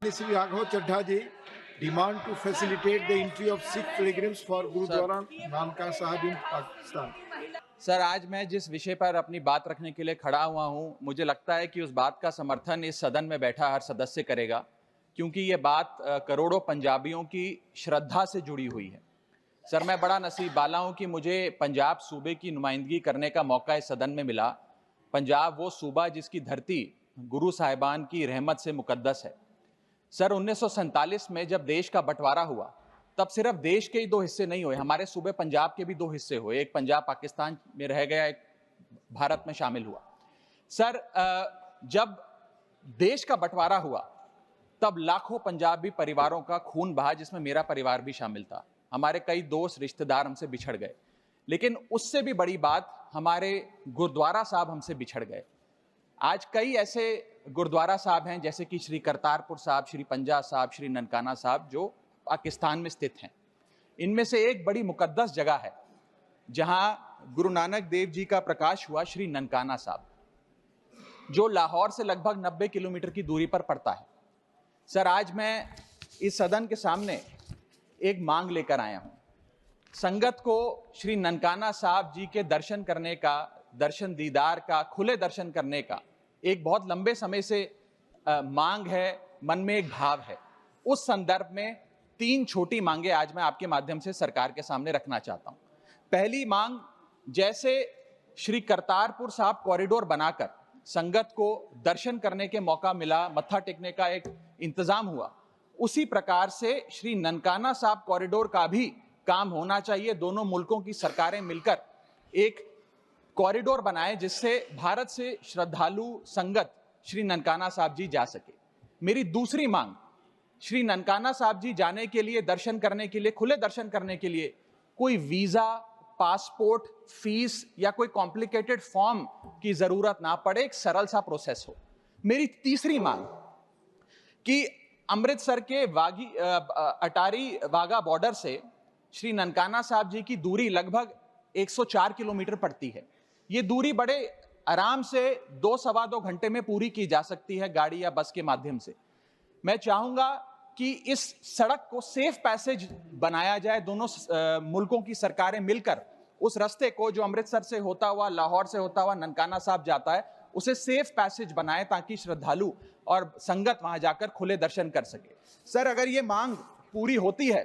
Sri Raghav Chaddha ji demand to facilitate the entry of Sikh pilgrims for Gurudwara Nankana Sahib in Pakistan. Sir, आज मैं जिस विषय पर अपनी बात रखने के लिए खड़ा हुआ हूं, मुझे लगता है कि उस बात का समर्थन इस सदन में बैठा हर सदस्य करेगा, क्योंकि ये बात करोड़ों पंजाबियों की श्रद्धा से जुड़ी हुई है। सर, मैं बड़ा नसीब वाला हूं कि मुझे पंजाब सूबे की नुमाइंदगी करने का मौका इस सदन में मिला। पंजाब वो सूबा जिसकी धरती गुरु साहिबान की रहमत से मुकद्दस है। सर, 1947 में जब देश का बंटवारा हुआ, तब सिर्फ देश के ही दो हिस्से नहीं हुए, हमारे सूबे पंजाब के भी दो हिस्से हुए। एक पंजाब पाकिस्तान में रह गया, एक भारत में शामिल हुआ। सर, जब देश का बंटवारा हुआ, तब लाखों पंजाबी परिवारों का खून बहा, जिसमें मेरा परिवार भी शामिल था। हमारे कई दोस्त रिश्तेदार हमसे बिछड़ गए, लेकिन उससे भी बड़ी बात, हमारे गुरुद्वारा साहब हमसे बिछड़ गए। आज कई ऐसे गुरुद्वारा साहब हैं, जैसे कि श्री करतारपुर साहब, श्री पंजा साहब, श्री ननकाना साहब, जो पाकिस्तान में स्थित हैं। इनमें से एक बड़ी मुकद्दस जगह है जहां गुरु नानक देव जी का प्रकाश हुआ, श्री ननकाना साहब, जो लाहौर से लगभग 90 किलोमीटर की दूरी पर पड़ता है। सर, आज मैं इस सदन के सामने एक मांग लेकर आया हूं। संगत को श्री ननकाना साहब जी के दर्शन करने का, दर्शन दीदार का, खुले दर्शन करने का एक बहुत लंबे समय से मांग है, मन में एक भाव है। उस संदर्भ में 3 छोटी मांगे आज मैं आपके माध्यम से सरकार के सामने रखना चाहता हूं। पहली मांग, जैसे श्री करतारपुर साहब कॉरिडोर बनाकर संगत को दर्शन करने के मौका मिला, मत्था टेकने का एक इंतजाम हुआ, उसी प्रकार से श्री ननकाना साहब कॉरिडोर का भी काम होना चाहिए। दोनों मुल्कों की सरकारें मिलकर एक कॉरिडोर बनाए, जिससे भारत से श्रद्धालु संगत श्री ननकाना साहब जी जा सके। मेरी दूसरी मांग, श्री ननकाना साहब जी जाने के लिए, दर्शन करने के लिए, खुले दर्शन करने के लिए कोई वीजा, पासपोर्ट, फीस या कोई कॉम्प्लिकेटेड फॉर्म की जरूरत ना पड़े, एक सरल सा प्रोसेस हो। मेरी तीसरी मांग कि अमृतसर के अटारी वाघा बॉर्डर से श्री ननकाना साहब जी की दूरी लगभग 104 किलोमीटर पड़ती है। ये दूरी बड़े आराम से 2-2.25 घंटे में पूरी की जा सकती है, गाड़ी या बस के माध्यम से। मैं चाहूंगा कि इस सड़क को सेफ पैसेज बनाया जाए। दोनों मुल्कों की सरकारें मिलकर उस रास्ते को, जो अमृतसर से होता हुआ, लाहौर से होता हुआ ननकाना साहब जाता है, उसे सेफ पैसेज बनाए, ताकि श्रद्धालु और संगत वहां जाकर खुले दर्शन कर सके। सर, अगर ये मांग पूरी होती है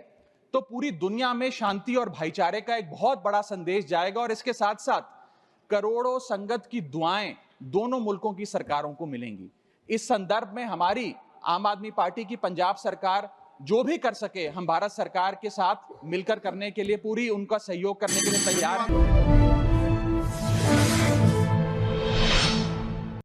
तो पूरी दुनिया में शांति और भाईचारे का एक बहुत बड़ा संदेश जाएगा, और इसके साथ साथ करोड़ों संगत की दुआएं दोनों मुल्कों की सरकारों को मिलेंगी। इस संदर्भ में हमारी आम आदमी पार्टी की पंजाब सरकार जो भी कर सके, हम भारत सरकार के साथ मिलकर करने के लिए, पूरी उनका सहयोग करने के लिए तैयार हैं।